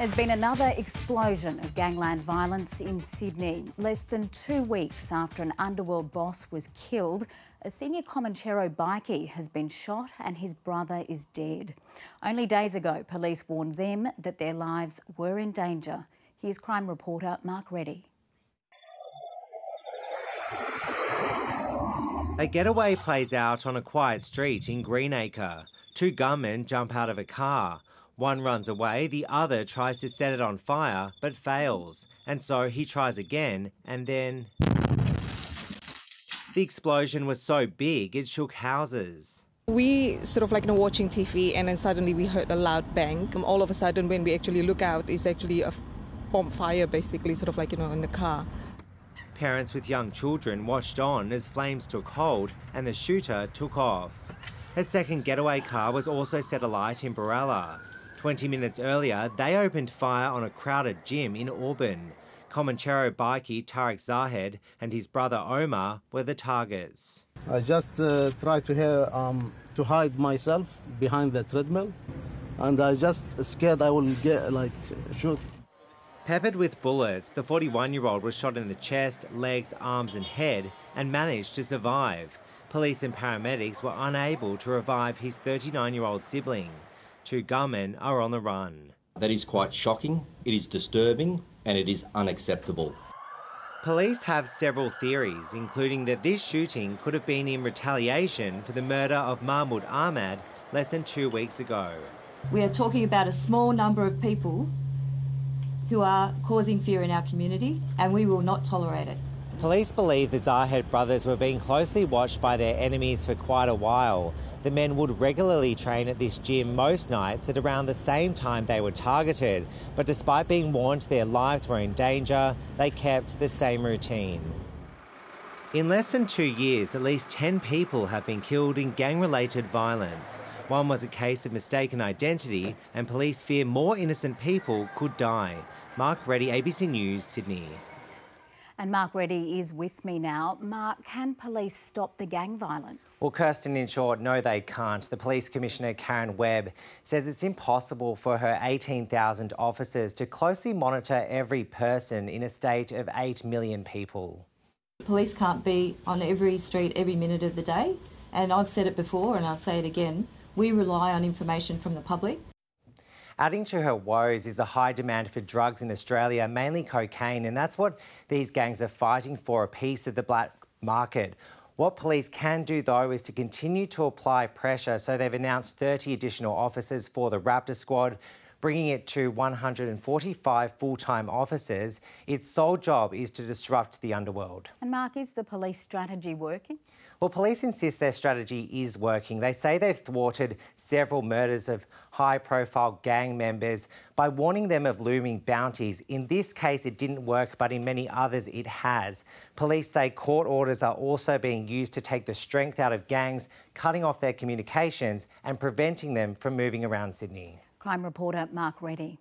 There's been another explosion of gangland violence in Sydney. Less than 2 weeks after an underworld boss was killed, a senior Comanchero bikie has been shot and his brother is dead. Only days ago, police warned them that their lives were in danger. Here's crime reporter Mark Reddie. A getaway plays out on a quiet street in Greenacre. Two gunmen jump out of a car. One runs away, the other tries to set it on fire, but fails. And so he tries again, and then... The explosion was so big, it shook houses. We watching TV, and then suddenly we heard a loud bang. All of a sudden, when we actually look out, it's actually a bomb fire, basically, in the car. Parents with young children watched on as flames took hold and the shooter took off. A second getaway car was also set alight in Barella. 20 minutes earlier, they opened fire on a crowded gym in Auburn. Comanchero bikie Tarek Zahed and his brother Omar were the targets. I just tried to hide myself behind the treadmill, and I just scared I will get shoot. Peppered with bullets, the 41-year-old was shot in the chest, legs, arms and head and managed to survive. Police and paramedics were unable to revive his 39-year-old sibling. Two gunmen are on the run. That is quite shocking, it is disturbing and it is unacceptable. Police have several theories, including that this shooting could have been in retaliation for the murder of Mahmoud Ahmad less than 2 weeks ago. We are talking about a small number of people who are causing fear in our community, and we will not tolerate it. Police believe the Zahed brothers were being closely watched by their enemies for quite a while. The men would regularly train at this gym most nights at around the same time they were targeted, but despite being warned their lives were in danger, they kept the same routine. In less than 2 years, at least 10 people have been killed in gang-related violence. One was a case of mistaken identity, and police fear more innocent people could die. Mark Reddie, ABC News, Sydney. And Mark Reddie is with me now. Mark, can police stop the gang violence? Well, Kirsten, in short, no, they can't. The Police Commissioner, Karen Webb, says it's impossible for her 18,000 officers to closely monitor every person in a state of 8 million people. Police can't be on every street every minute of the day, and I've said it before and I'll say it again, we rely on information from the public. Adding to her woes is a high demand for drugs in Australia, mainly cocaine, and that's what these gangs are fighting for, a piece of the black market. What police can do, though, is to continue to apply pressure, so they've announced 30 additional officers for the Raptor Squad, bringing it to 145 full-time officers. Its sole job is to disrupt the underworld. And Mark, is the police strategy working? Well, police insist their strategy is working. They say they've thwarted several murders of high-profile gang members by warning them of looming bounties. In this case, it didn't work, but in many others it has. Police say court orders are also being used to take the strength out of gangs, cutting off their communications and preventing them from moving around Sydney. Crime reporter Mark Reddie.